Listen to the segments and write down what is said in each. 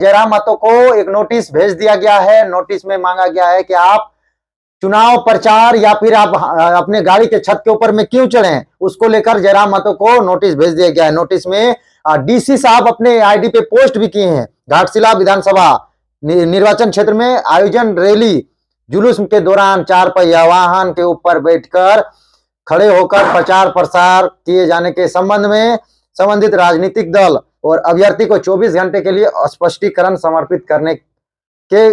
जयराम महतो को एक नोटिस भेज दिया गया है। नोटिस में मांगा गया है कि आप चुनाव प्रचार या फिर आप अपने गाड़ी के छत के ऊपर में क्यों चढ़े, उसको लेकर जयराम महतो को नोटिस भेज दिया गया है। नोटिस में डीसी साहब अपने आईडी पे पोस्ट भी किए हैं। घाटशिला विधानसभा निर्वाचन क्षेत्र में आयोजन रैली जुलूस के दौरान 4 पहिया वाहन के ऊपर बैठकर खड़े होकर प्रचार प्रसार किए जाने के संबंध में संबंधित राजनीतिक दल और अभ्यर्थी को 24 घंटे के लिए स्पष्टीकरण समर्पित करने के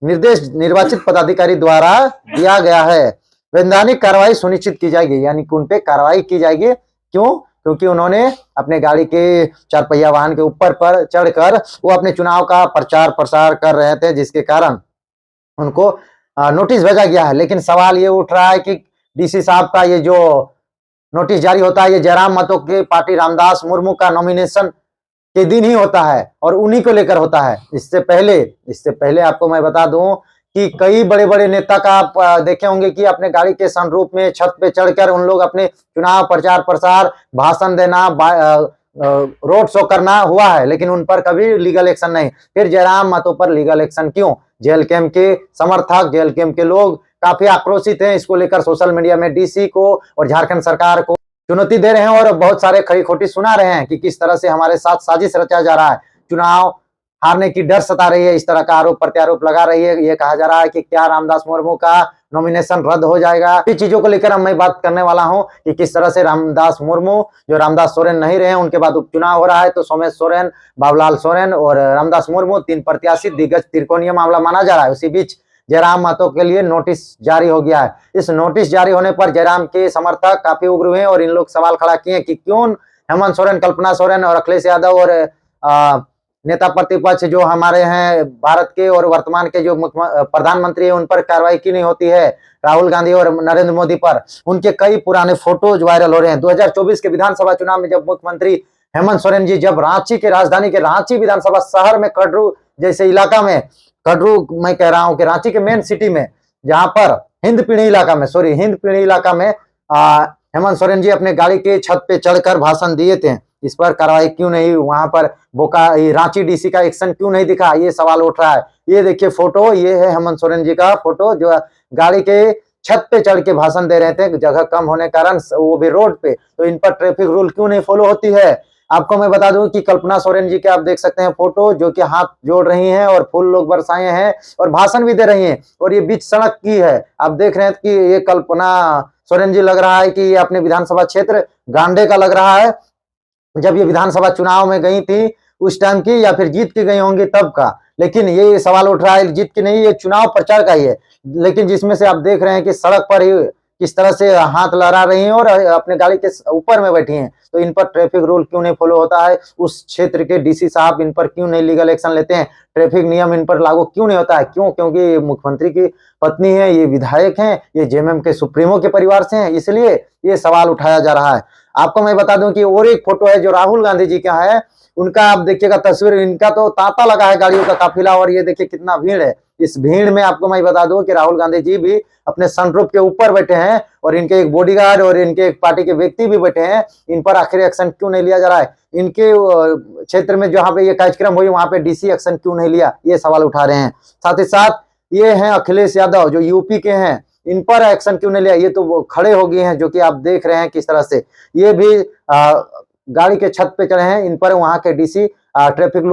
निर्देश निर्वाचित पदाधिकारी द्वारा दिया गया है। वैधानिक कार्रवाई सुनिश्चित की जाएगी, यानी कि उन पे कार्रवाई की जाएगी। क्यों? क्योंकि उन्होंने अपने गाड़ी के 4 पहिया वाहन के ऊपर पर चढ़कर वो अपने चुनाव का प्रचार प्रसार कर रहे थे, जिसके कारण उनको नोटिस भेजा गया है। लेकिन सवाल ये उठ रहा है कि डीसी साहब का ये जो नोटिस जारी होता है, ये जयराम महतो के पार्टी रामदास मुर्मू का नॉमिनेशन के दिन ही होता है और उन्हीं को लेकर होता है। इससे पहले आपको मैं बता दूं कि कई बड़े बड़े नेता का आप देखे होंगे कि अपने गाड़ी के सनरूफ में छत पे चढ़कर उन लोग अपने चुनाव प्रचार प्रसार, भाषण देना, रोड शो करना हुआ है, लेकिन उन पर कभी लीगल एक्शन नहीं। फिर जयराम महतो पर लीगल एक्शन क्यों? जेल कैंप के समर्थक, जेल कैंप के लोग काफी आक्रोशित हैं। इसको लेकर सोशल मीडिया में डीसी को और झारखंड सरकार को चुनौती दे रहे हैं और बहुत सारे खरी खोटी सुना रहे हैं कि किस तरह से हमारे साथ साजिश रचा जा रहा है, चुनाव हारने की डर सता रही है, इस तरह का आरोप प्रत्यारोप लगा रही है। ये कहा जा रहा है कि क्या रामदास मुर्मू का नॉमिनेशन रद्द हो जाएगा। इस चीजों को लेकर मैं बात करने वाला हूं कि किस तरह से रामदास मुर्मू, जो रामदास सोरेन नहीं रहे, उनके बाद उपचुनाव हो रहा है, तो सोमेश सोरेन, बाबूलाल सोरेन और रामदास मुर्मू 3 प्रत्याशी दिग्गज त्रिकोणीय मामला माना जा रहा है। उसी बीच जयराम महतो के लिए नोटिस जारी हो गया है। इस नोटिस जारी होने पर जयराम के समर्थक काफी उग्र हुए और इन लोग सवाल खड़ा किए कि क्यों हेमंत सोरेन, कल्पना सोरेन और अखिलेश यादव और नेता प्रतिपक्ष जो हमारे हैं भारत के और वर्तमान के जो प्रधानमंत्री है, उन पर कार्रवाई क्यों नहीं होती है। राहुल गांधी और नरेंद्र मोदी पर उनके कई पुराने फोटोज वायरल हो रहे हैं। 2024 के विधानसभा चुनाव में जब मुख्यमंत्री हेमंत सोरेन जी जब रांची के राजधानी के रांची विधानसभा शहर में कटरू जैसे इलाका में, कटरू मैं कह रहा हूं कि रांची के मेन सिटी में, जहां पर हिंद पीढ़ी इलाका में हेमंत सोरेन जी अपने गाड़ी के छत पे चढ़कर भाषण दिए थे। इस पर कार्रवाई क्यों नहीं? वहां पर रांची डीसी का एक्शन क्यों नहीं दिखा? ये सवाल उठ रहा है। ये देखिए फोटो, ये है हेमंत सोरेन जी का फोटो, जो गाड़ी के छत पे चढ़ के भाषण दे रहे थे। जगह कम होने के कारण, वो भी रोड पे, तो इन पर ट्रैफिक रूल क्यों नहीं फॉलो होती है? आपको मैं बता दूं कि कल्पना सोरेन जी के आप देख सकते हैं फोटो, जो कि हाथ जोड़ रही हैं और फूल लोग बरसाए हैं और भाषण भी दे रही हैं, और ये बीच सड़क की है। आप देख रहे हैं कि ये कल्पना सोरेन जी लग रहा है कि ये अपने विधानसभा क्षेत्र गांडे का लग रहा है, जब ये विधानसभा चुनाव में गई थी उस टाइम की, या फिर जीत के गई होंगी तब का। लेकिन ये सवाल उठ रहा है जीत की नहीं, ये चुनाव प्रचार का ही है। लेकिन जिसमें से आप देख रहे हैं कि सड़क पर ही किस तरह से हाथ लहरा रही हैं और अपने गाड़ी के ऊपर में बैठी हैं, तो इन पर ट्रैफिक रूल क्यों नहीं फॉलो होता है? उस क्षेत्र के डीसी साहब इन पर क्यों नहीं लीगल एक्शन लेते हैं? ट्रैफिक नियम इन पर लागू क्यों नहीं होता है? क्यों? क्योंकि ये मुख्यमंत्री की पत्नी है, ये विधायक हैं, ये जेएमएम के सुप्रीमो के परिवार से हैं, इसलिए ये सवाल उठाया जा रहा है। आपको मैं बता दूं कि और एक फोटो है जो राहुल गांधी जी का है, उनका आप देखिएगा तस्वीर, इनका तो तांता लगा है गाड़ियों का काफिला, और ये देखिए कितना भीड़ है। इस भीड़ में आपको मैं बता दूं कि राहुल गांधी जी भी अपने सनरूफ के ऊपर बैठे हैं और इनके एक बॉडीगार्ड और इनके एक पार्टी के व्यक्ति भी बैठे हैं। इन पर आखिर एक्शन क्यों नहीं लिया जा रहा है? इनके क्षेत्र में जहां पे ये कार्यक्रम हुई वहां पे डीसी एक्शन क्यों नहीं लिया? ये सवाल उठा रहे हैं। साथ ही साथ ये हैं अखिलेश यादव जो यूपी के हैं, इन पर एक्शन क्यों नहीं लिया? ये तो खड़े हो गए हैं, जो कि आप देख रहे हैं किस तरह से ये भी गाड़ी के छत पे चढ़े हैं। इन पर वहां के डीसी ट्रैफिक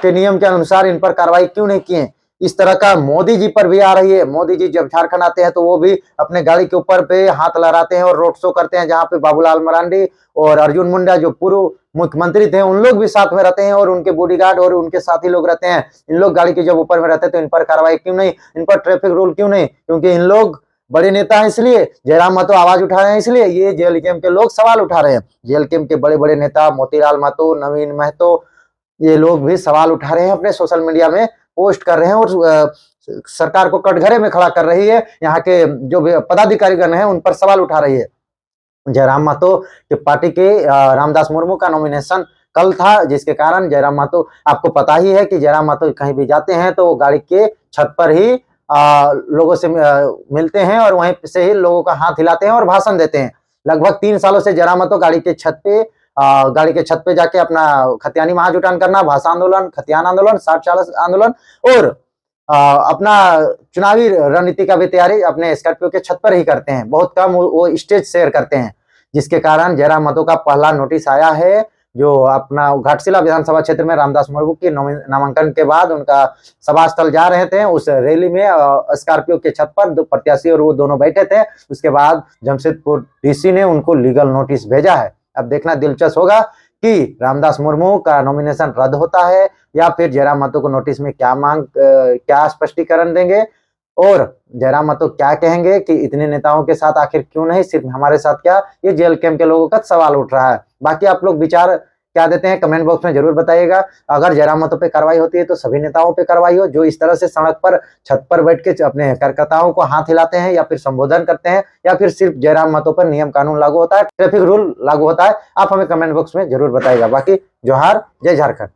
के नियम के अनुसार इन पर कार्रवाई क्यों नहीं किए? इस तरह का मोदी जी पर भी आ रही है। मोदी जी जब झारखंड आते हैं तो वो भी अपने गाड़ी के ऊपर पे हाथ लहराते हैं और रोड शो करते हैं, जहां पे बाबूलाल मरांडी और अर्जुन मुंडा जो पूर्व मुख्यमंत्री थे, उन लोग भी साथ में रहते हैं और उनके बॉडीगार्ड और उनके साथी लोग रहते हैं। इन लोग गाड़ी के जब ऊपर में रहते हैं तो इन पर कार्रवाई क्यों नहीं? इन पर ट्रैफिक रूल क्यों नहीं? क्योंकि इन लोग बड़े नेता हैं, इसलिए जयराम महतो आवाज उठा रहे हैं, इसलिए ये जेल कैंप के लोग सवाल उठा रहे हैं। जेल कैंप के बड़े बड़े नेता मोतीलाल महतो, नवीन महतो, ये लोग भी सवाल उठा रहे हैं, अपने सोशल मीडिया में पोस्ट कर रहे हैं और सरकार को कटघरे में खड़ा कर रही है। यहाँ के जो भी पदाधिकारीगण हैं उन पर सवाल उठा रही है। जयराम महतो के पार्टी के रामदास मुर्मू का नॉमिनेशन कल था, जिसके कारण जयराम महतो, आपको पता ही है कि जयराम महतो कहीं भी जाते हैं तो वो गाड़ी के छत पर ही लोगों से मिलते हैं और वहीं से ही लोगों का हाथ हिलाते हैं और भाषण देते हैं। लगभग 3 सालों से जयराम महतो गाड़ी के छत पे गाड़ी के छत पे जाके अपना खतियानी महाजुटान करना, भाषा आंदोलन, खतियान आंदोलन, 60-40 आंदोलन और अपना चुनावी रणनीति का भी तैयारी अपने स्कॉर्पियो के छत पर ही करते हैं। बहुत कम वो स्टेज शेयर करते हैं, जिसके कारण जयराम महतो का पहला नोटिस आया है, जो अपना घाटशिला विधानसभा क्षेत्र में रामदास मुर्मू की नामांकन के बाद उनका सभा स्थल जा रहे थे। उस रैली में स्कॉर्पियो के छत पर दो प्रत्याशी और वो दोनों बैठे थे। उसके बाद जमशेदपुर डीसी ने उनको लीगल नोटिस भेजा है। अब देखना दिलचस्प होगा कि रामदास मुर्मू का नॉमिनेशन रद्द होता है या फिर जयराम महतो को नोटिस में क्या स्पष्टीकरण देंगे और जयराम महतो क्या कहेंगे कि इतने नेताओं के साथ आखिर क्यों नहीं, सिर्फ हमारे साथ क्या, ये जेल कैंप के लोगों का सवाल उठ रहा है। बाकी आप लोग विचार क्या देते हैं कमेंट बॉक्स में जरूर बताइएगा। अगर जयराम महतो पे कार्रवाई होती है तो सभी नेताओं पे कार्रवाई हो जो इस तरह से सड़क पर छत पर बैठ के अपने कार्यकर्ताओं को हाथ हिलाते हैं या फिर संबोधन करते हैं, या फिर सिर्फ जयराम महतो पर नियम कानून लागू होता है, ट्रैफिक रूल लागू होता है। आप हमें कमेंट बॉक्स में जरूर बताइएगा। बाकी जोहार, जय झारखंड।